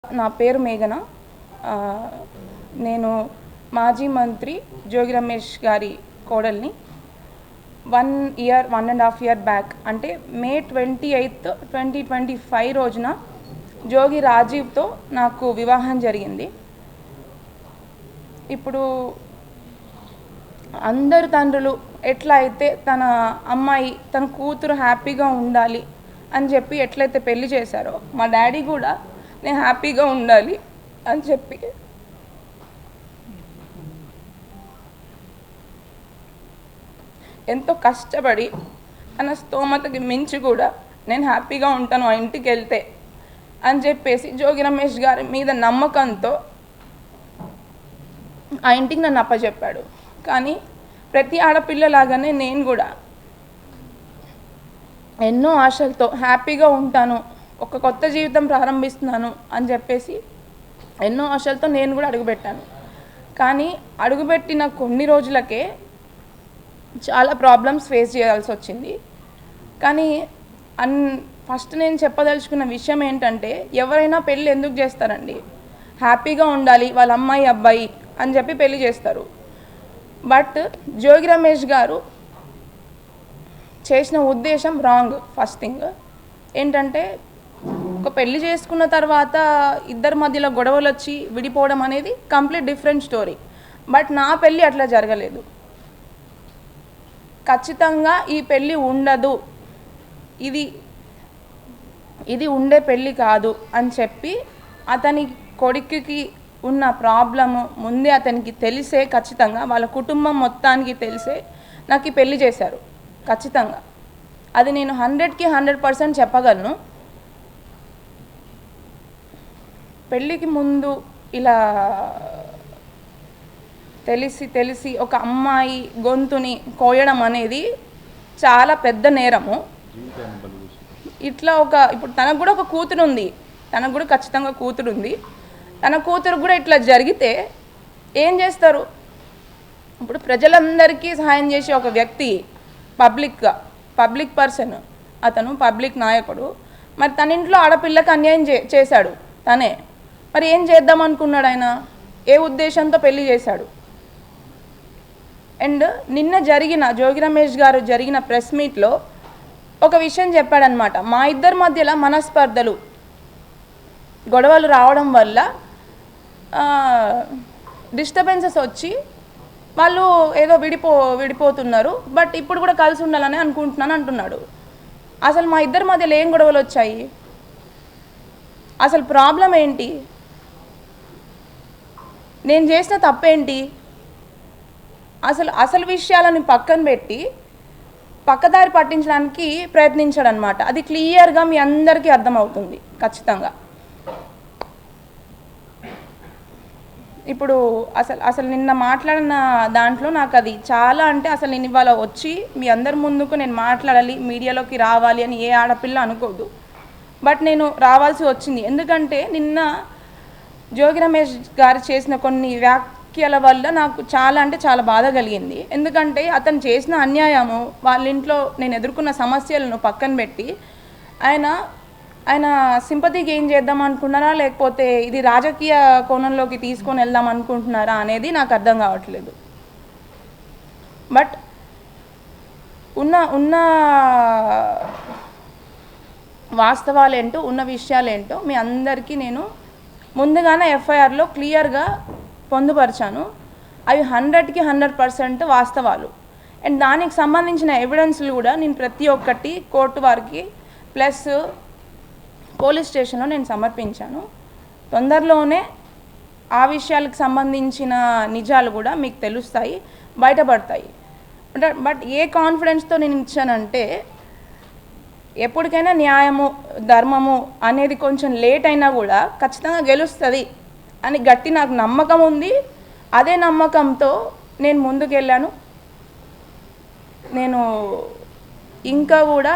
నా పేరు మేఘన. నేను మాజీ మంత్రి జోగి రమేష్ గారి కోడల్ని. 1.5 year బ్యాక్ అంటే May 28, 2025 రోజున జోగి రాజీవ్తో నాకు వివాహం జరిగింది. ఇప్పుడు అందరు తండ్రులు ఎట్లా అయితే తన అమ్మాయి తన కూతురు హ్యాపీగా ఉండాలి అని చెప్పి ఎట్లయితే పెళ్లి చేశారో, మా డాడీ కూడా నేను హ్యాపీగా ఉండాలి అని చెప్పి ఎంతో కష్టపడి తన స్తోమతకి మించి కూడా నేను హ్యాపీగా ఉంటాను ఆ ఇంటికి వెళ్తే అని చెప్పేసి జోగి రమేష్ గారి మీద నమ్మకంతో ఆ ఇంటికి నన్ను అప్పచెప్పాడు. కానీ ప్రతి ఆడపిల్లలాగానే నేను కూడా ఎన్నో ఆశలతో హ్యాపీగా ఉంటాను, ఒక కొత్త జీవితం ప్రారంభిస్తున్నాను అని చెప్పేసి ఎన్నో ఆశలతో నేను కూడా అడుగుపెట్టాను. కానీ అడుగుపెట్టిన కొన్ని రోజులకే చాలా ప్రాబ్లమ్స్ ఫేస్ చేయాల్సి వచ్చింది. కానీ ఫస్ట్ నేను చెప్పదలుచుకున్న విషయం ఏంటంటే, ఎవరైనా పెళ్ళి ఎందుకు చేస్తారండి? హ్యాపీగా ఉండాలి వాళ్ళ అమ్మాయి అబ్బాయి అని చెప్పి పెళ్ళి చేస్తారు. బట్ జోగి రమేష్ గారు చేసిన ఉద్దేశం రాంగ్. ఫస్ట్ థింగ్ ఏంటంటే, ఒక పెళ్లి చేసుకున్న తర్వాత ఇద్దరి మధ్యలో గొడవలు వచ్చి విడిపోవడం అనేది కంప్లీట్ డిఫరెంట్ స్టోరీ. బట్ నా పెళ్ళి అట్లా జరగలేదు. ఖచ్చితంగా ఈ పెళ్ళి ఉండదు, ఇది ఉండే పెళ్ళి కాదు అని చెప్పి అతని కొడుకుకి ఉన్న ప్రాబ్లము ముందే అతనికి తెలిసే, ఖచ్చితంగా వాళ్ళ కుటుంబం మొత్తానికి తెలిసే నాకు ఈ పెళ్ళి చేశారు. ఖచ్చితంగా అది నేను 100కి 100% చెప్పగలను. పెళ్ళికి ముందు ఇలా తెలిసి ఒక అమ్మాయి గొంతుని కోయడం అనేది చాలా పెద్ద నేరము. ఇట్లా ఇప్పుడు తనకు కూడా ఒక కూతురు ఉంది, తనకు కూడా ఖచ్చితంగా కూతురు ఉంది. తన కూతురు కూడా ఇట్లా జరిగితే ఏం చేస్తారు? ఇప్పుడు ప్రజలందరికీ సహాయం చేసే ఒక వ్యక్తి, పబ్లిక్ పర్సన్, అతను పబ్లిక్ నాయకుడు. మరి తన ఇంట్లో ఆడపిల్లకి అన్యాయం చేశాడు తనే. మరి ఏం చేద్దాం అనుకున్నాడు ఆయన? ఏ ఉద్దేశంతో పెళ్లి చేశాడు? అండ్ నిన్న జోగి రమేష్ గారు జరిగిన ప్రెస్ మీట్లో ఒక విషయం చెప్పాడనమాట. మా ఇద్దరి మధ్యలో మనస్పర్ధలు, గొడవలు రావడం వల్ల డిస్టర్బెన్సెస్ వచ్చి వాళ్ళు ఏదో విడిపోతున్నారు, బట్ ఇప్పుడు కూడా కలిసి ఉండాలని అనుకుంటున్నాను అంటున్నాడు. అసలు మా ఇద్దరి మధ్యలో ఏం గొడవలు వచ్చాయి? అసలు ప్రాబ్లం ఏంటి? నేను చేసిన తప్పేంటి? అసలు విషయాలను పక్కన పెట్టి పక్కదారి పట్టించడానికి ప్రయత్నించాడనమాట. అది క్లియర్గా మీ అందరికీ అర్థమవుతుంది ఖచ్చితంగా. ఇప్పుడు అసలు నిన్న మాట్లాడిన దాంట్లో నాకు అది చాలా, అంటే అసలు నేను ఇవాళ వచ్చి మీ అందరి ముందుకు నేను మాట్లాడాలి, మీడియాలోకి రావాలి అని ఏ ఆడపిల్ల అనుకోదు. బట్ నేను రావాల్సి వచ్చింది. ఎందుకంటే నిన్న జోగి రమేష్ గారు చేసిన కొన్ని వ్యాఖ్యల వల్ల నాకు చాలా, అంటే చాలా బాధ కలిగింది. ఎందుకంటే అతను చేసిన అన్యాయము, వాళ్ళ ఇంట్లో నేను ఎదుర్కొన్న సమస్యలను పక్కన పెట్టి ఆయన సింపతి గెయిన్ చేద్దాం అనుకుంటున్నారా, లేకపోతే ఇది రాజకీయ కోణంలోకి తీసుకొని వెళ్దాం అనుకుంటున్నారా అనేది నాకు అర్థం కావట్లేదు. బట్ ఉన్న వాస్తవాలేంటో, ఉన్న విషయాలేంటో మీ అందరికీ నేను ముందుగానే FIRలో క్లియర్గా పొందుపరిచాను. అవి 100కి 100% వాస్తవాలు. అండ్ దానికి సంబంధించిన ఎవిడెన్స్లు కూడా నేను ప్రతి ఒక్కటి కోర్టు వారికి ప్లస్ పోలీస్ స్టేషన్లో నేను సమర్పించాను. తొందరలోనే ఆ విషయాలకు సంబంధించిన నిజాలు కూడా మీకు తెలుస్తాయి, బయటపడతాయి. బట్ ఏ కాన్ఫిడెన్స్తో నేను ఇచ్చానంటే, ఎప్పటికైనా న్యాయము ధర్మము అనేది కొంచెం లేట్ అయినా కూడా ఖచ్చితంగా గెలుస్తుంది అని గట్టి నాకు నమ్మకం ఉంది. అదే నమ్మకంతో నేను ముందుకెళ్ళాను. నేను ఇంకా కూడా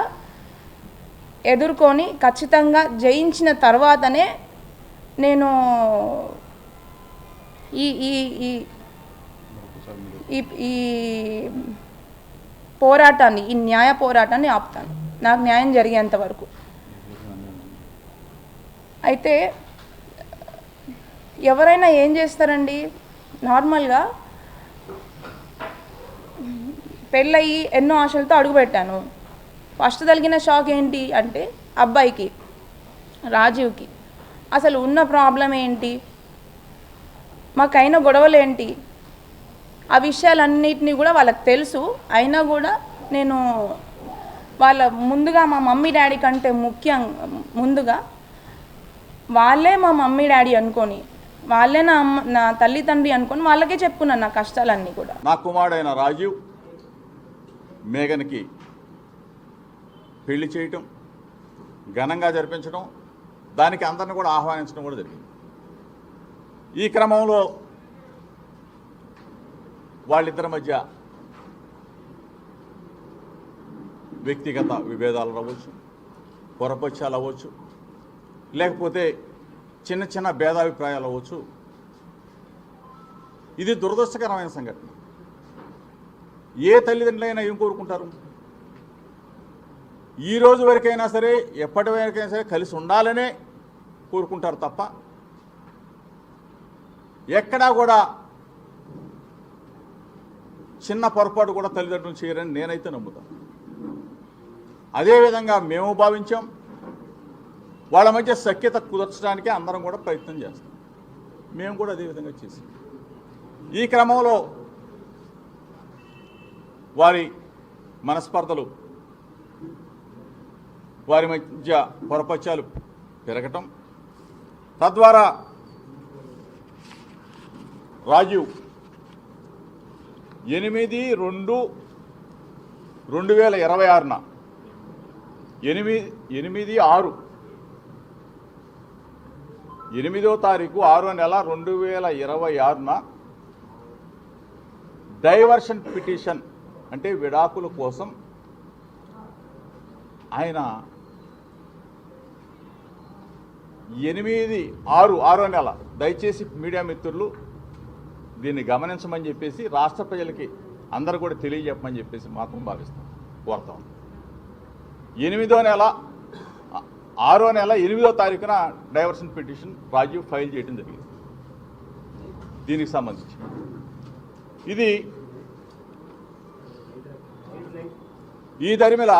ఎదుర్కొని ఖచ్చితంగా జయించిన తర్వాతనే నేను ఈ పోరాటాన్ని, ఈ న్యాయ పోరాటాన్ని ఆపుతాను, నాకు న్యాయం జరిగేంత వరకు. అయితే ఎవరైనా ఏం చేస్తారండి, నార్మల్గా పెళ్ళయి ఎన్నో ఆశలతో అడుగుపెట్టాను. ఫస్ట్ తగిలిన షాక్ ఏంటి అంటే అబ్బాయికి, రాజీవ్కి అసలు ఉన్న ప్రాబ్లం ఏంటి, మాకైన గొడవలు ఏంటి, ఆ విషయాలన్నిటినీ కూడా వాళ్ళకి తెలుసు. అయినా కూడా నేను వాళ్ళ ముందుగా మా మమ్మీ డాడీ కంటే ముందుగా వాళ్ళే మా మమ్మీ డాడీ అనుకొని, వాళ్ళే నా తల్లి తండ్రి అనుకొని వాళ్ళకే చెప్పుకున్నాను నా కష్టాలన్నీ కూడా. నా కుమారుడైన రాజీవ్ మేఘన్కి పెళ్లి చేయటం, ఘనంగా జరిపించడం, దానికి అందరిని కూడా ఆహ్వానించడం కూడా జరిగింది. ఈ క్రమంలో వాళ్ళిద్దరి మధ్య వ్యక్తిగత విభేదాలు అవ్వచ్చు, పొరపక్షాలు అవ్వచ్చు, లేకపోతే చిన్న చిన్న భేదాభిప్రాయాలు అవ్వచ్చు. ఇది దురదృష్టకరమైన సంఘటన. ఏ తల్లిదండ్రులైనా ఏం కోరుకుంటారు? ఈ రోజు వరకైనా సరే, ఎప్పటి వరకైనా సరే కలిసి ఉండాలనే కోరుకుంటారు తప్ప ఎక్కడా కూడా చిన్న పొరపాటు కూడా తల్లిదండ్రులు చేయరని నేనైతే నమ్ముతాను. అదేవిధంగా మేము భావించాం. వాళ్ళ మధ్య సఖ్యత కుదర్చడానికి అందరం కూడా ప్రయత్నం చేస్తాం. మేము కూడా అదేవిధంగా చేసాం. ఈ క్రమంలో వారి మనస్పర్ధలు, వారి మధ్య పొరపక్షాలు పెరగటం, తద్వారా రాజీవ్ 8/2/2026న 8వ తారీఖు 6వ నెల 2026న డైవర్షన్ పిటిషన్ అంటే విడాకుల కోసం ఆయన 8/6వ నెల, దయచేసి మీడియా మిత్రులు దీన్ని గమనించమని చెప్పేసి రాష్ట్ర ప్రజలకి అందరూ కూడా తెలియజెప్పమని చెప్పేసి మాత్రం కోరుతాం. 8వ నెల 6వ నెల 8వ తారీఖున డైవర్షన్ పిటిషన్ రాజీవ్ ఫైల్ చేయడం జరిగింది. దీనికి సంబంధించి ఇది ఈ దరిమిల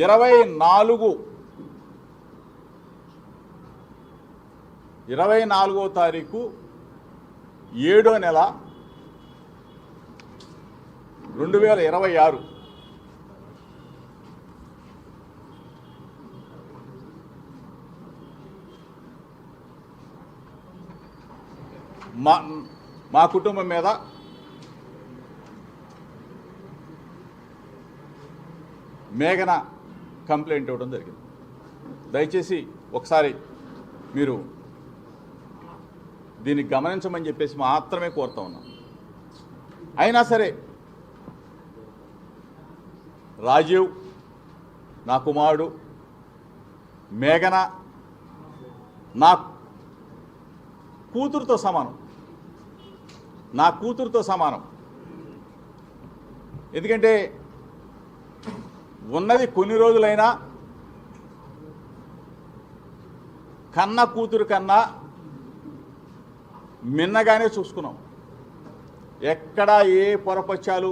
ఇరవై 24వ తారీఖు 7వ నెల 2026 మా కుటుంబం మీద మేఘన కంప్లైంట్ ఇవ్వడం జరిగింది. దయచేసి ఒకసారి మీరు దీన్ని గమనించమని చెప్పేసి మాత్రమే కోరుతా ఉన్నాం. అయినా సరే రాజీవ్ నా కుమారుడు, మేఘన నా కూతురుతో సమానం. ఎందుకంటే ఉన్నది కొన్ని రోజులైనా కన్న కూతురు కన్నా మిన్నగానే చూసుకున్నాం. ఎక్కడా ఏ పొరపక్షాలు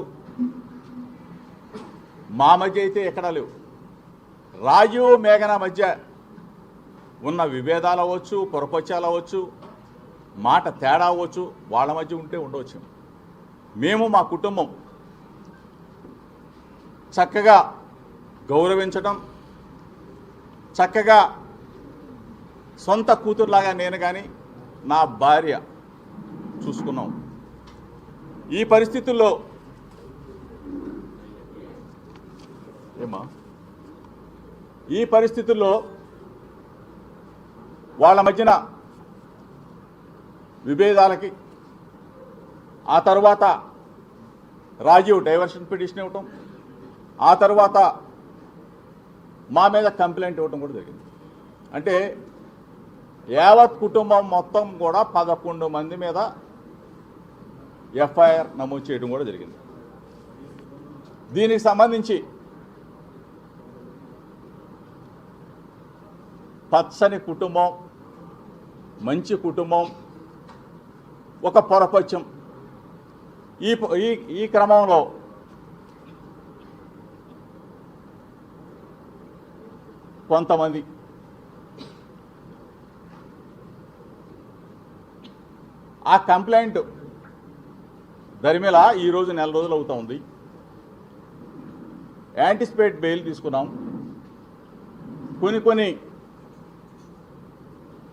మా మధ్య అయితే ఎక్కడా లేవు. రాజీవ్ మేఘన మధ్య ఉన్న విభేదాలు అవ్వచ్చు, పొరపక్షాలు అవ్వచ్చు, మాట తేడా అవ్వచ్చు, వాళ్ళ మధ్య ఉంటే ఉండవచ్చు. మేము మా కుటుంబం చక్కగా గౌరవించడం, చక్కగా సొంత కూతురులాగా నేను కానీ నా భార్య చూసుకున్నాం. ఈ పరిస్థితుల్లో వాళ్ళ మధ్యన విభేదాలకి ఆ తర్వాత రాజీవ్ డైవర్షన్ పిటిషన్ ఇవ్వటం, ఆ తర్వాత మా మీద కంప్లైంట్ ఇవ్వటం కూడా జరిగింది. అంటే యావత్ కుటుంబం మొత్తం కూడా 11 మంది మీద ఎఫ్ఐఆర్ నమోదు చేయడం కూడా జరిగింది. దీనికి సంబంధించి పచ్చని కుటుంబం, మంచి కుటుంబం, ఒక పొరపక్షం. ఈ క్రమంలో కొంతమంది ఆ కంప్లైంట్ దరిమేలా ఈరోజు నెల రోజులు అవుతా ఉంది. యాంటిసిపేట్ బెయిల్ తీసుకున్నాం. కొన్ని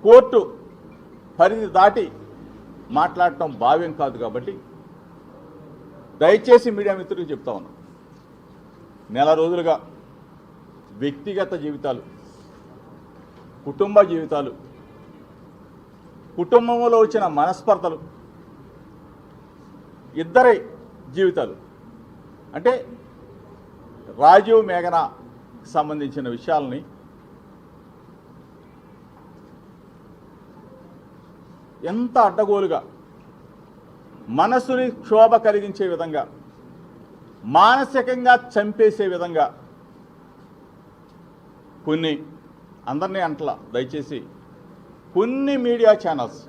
కోర్టు పరిధి దాటి మాట్లాడటం భావ్యం కాదు. కాబట్టి దయచేసి మీడియా మిత్రులకు చెప్తా ఉన్నాం, నెల రోజులుగా వ్యక్తిగత జీవితాలు, కుటుంబ జీవితాలు, కుటుంబంలో వచ్చిన మనస్పర్ధలు, ఇద్దరి జీవితాలు అంటే రాజీవ్ మేఘనా సంబంధించిన విషయాలని ఎంత అడ్డగోలుగా, మనసుని క్షోభ కలిగించే విధంగా, మానసికంగా చంపేసే విధంగా కొన్ని, అందరినీ అంటలా దయచేసి, కొన్ని మీడియా ఛానల్స్,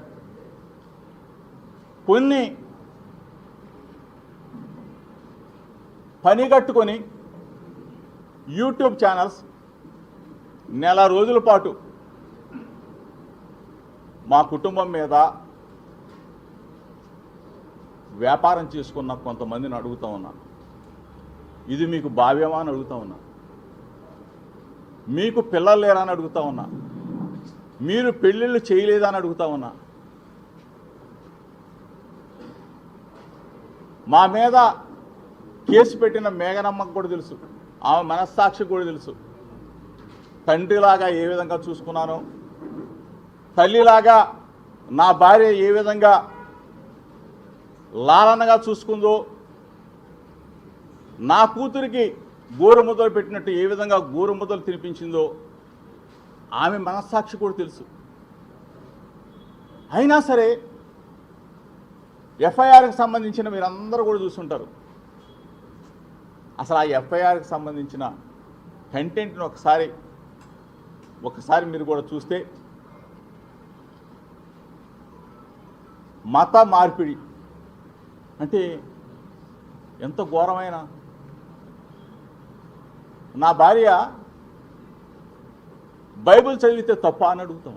కొన్ని పనిగట్టుకొని యూట్యూబ్ ఛానల్స్ నెల రోజుల పాటు మా కుటుంబం మీద వ్యాపారం చేసుకున్న కొంతమందిని అడుగుతా ఉన్నా, ఇది మీకు భావ్యమా అని అడుగుతా ఉన్నా, మీకు పిల్లలు లేరా అని అడుగుతా ఉన్నా, మీరు పెళ్ళిళ్ళు చేయలేదా అని అడుగుతా ఉన్నా. మా మీద కేసు పెట్టిన మేఘనమ్మకు కూడా తెలుసు, ఆమె మనస్సాక్షికి కూడా తెలుసు, తండ్రిలాగా ఏ విధంగా చూసుకున్నానో, తల్లిలాగా నా భార్య ఏ విధంగా లాలనగా చూసుకుందో, నా కూతురికి గోరుముద్దలు పెట్టినట్టు ఏ విధంగా గోరుముద్దలు తినిపించిందో ఆమె మనస్సాక్షి కూడా తెలుసు. అయినా సరే ఎఫ్ఐఆర్కి సంబంధించిన మీరందరూ కూడా చూస్తుంటారు. అసలు ఆ ఎఫ్ఐఆర్కి సంబంధించిన కంటెంట్ను ఒకసారి మీరు కూడా చూస్తే, మత మార్పిడి అంటే ఎంత ఘోరమైన, నా భార్య బైబిల్ చదివితే తప్ప అని అడుగుతాం,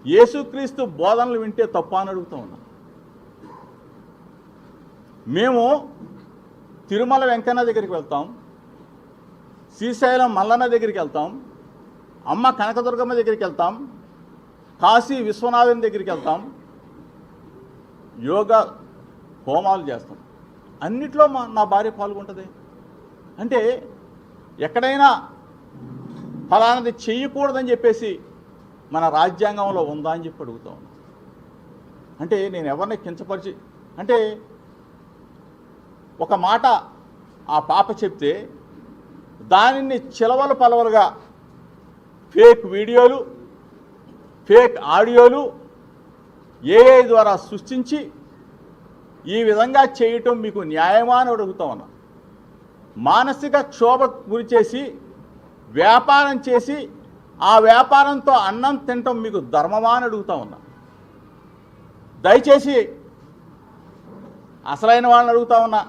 యేసుక్రీస్తు బోధనలు వింటే తప్ప అని అడుగుతా ఉన్నాం. మేము తిరుమల వెంకన్న దగ్గరికి వెళ్తాం, శ్రీశైలం మల్లన్న దగ్గరికి వెళ్తాం, అమ్మ కనకదుర్గమ్మ దగ్గరికి వెళ్తాం, కాశీ విశ్వనాథన్ దగ్గరికి వెళ్తాం, యోగా హోమాలు చేస్తాం, అన్నిట్లో నా భార్య పాల్గొంటుంది. అంటే ఎక్కడైనా ఫలానది చెయ్యకూడదని చెప్పేసి మన రాజ్యాంగంలో ఉందా అని చెప్పి అడుగుతా ఉన్నాను. అంటే నేను ఎవరిని కించపరిచి, అంటే ఒక మాట ఆ పాప చెప్తే దానిని చిలవలు పలవలుగా ఫేక్ వీడియోలు, ఫేక్ ఆడియోలు ఏఐ ద్వారా సృష్టించి ఈ విధంగా చేయటం మీకు న్యాయమా అని అడుగుతా ఉన్నా. మానసిక క్షోభ గురి చేసి వ్యాపారం చేసి ఆ వ్యాపారంతో అన్నం తినటం మీకు ధర్మమా అని అడుగుతా ఉన్నా. దయచేసి అసలైన వాళ్ళని అడుగుతా ఉన్నా.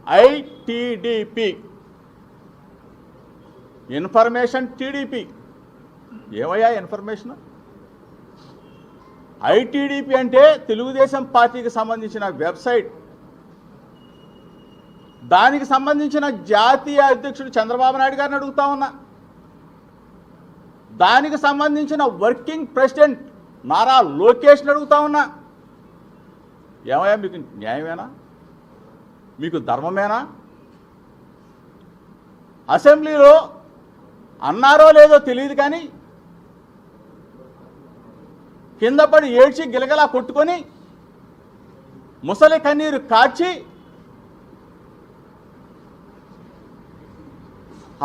ఐటీడీపీ, ఇన్ఫర్మేషన్ టీడీపీ, ఏమయ్యా ఇన్ఫర్మేషన్? ఐటీడీపీ అంటే తెలుగుదేశం పార్టీకి సంబంధించిన వెబ్సైట్, దానికి సంబంధించిన జాతీయ అధ్యక్షుడు చంద్రబాబు నాయుడు గారిని అడుగుతా ఉన్నా. దానికి సంబంధించిన వర్కింగ్ ప్రెసిడెంట్ నారా లోకేష్ని అడుగుతా ఉన్నా. ఏమయ్యా మీకు న్యాయమేనా? మీకు ధర్మమేనా? అసెంబ్లీలో అన్నారో లేదో తెలియదు కానీ కింద పడి ఏడ్చి గిలగలా కొట్టుకొని ముసలి కన్నీరు కార్చి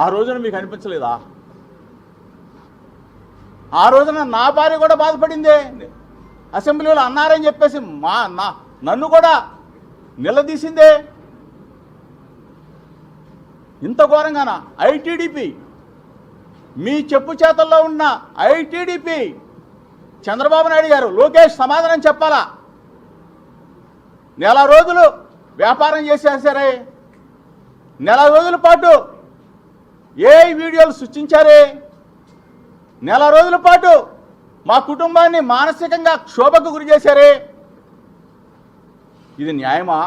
ఆ రోజున మీకు అనిపించలేదా? ఆ రోజున నా భార్య కూడా బాధపడిందే, అసెంబ్లీలో అన్నారని చెప్పేసి నన్ను కూడా నిలదీసిందే. ఇంత ఘోరంగానా? ఐటీడీపీ, మీ చెప్పు చేతల్లో ఉన్న ఐటీడీపీ చంద్రబాబు నాయుడు గారు, లోకేష్ సమాధానం చెప్పాలా. నెల రోజులు వ్యాపారం చేసేసారే, నెల రోజుల పాటు ఏ వీడియోలు సృష్టించారే, నెల రోజుల పాటు మా కుటుంబాన్ని మానసికంగా క్షోభకు గురి చేశారే. ఇది న్యాయమా?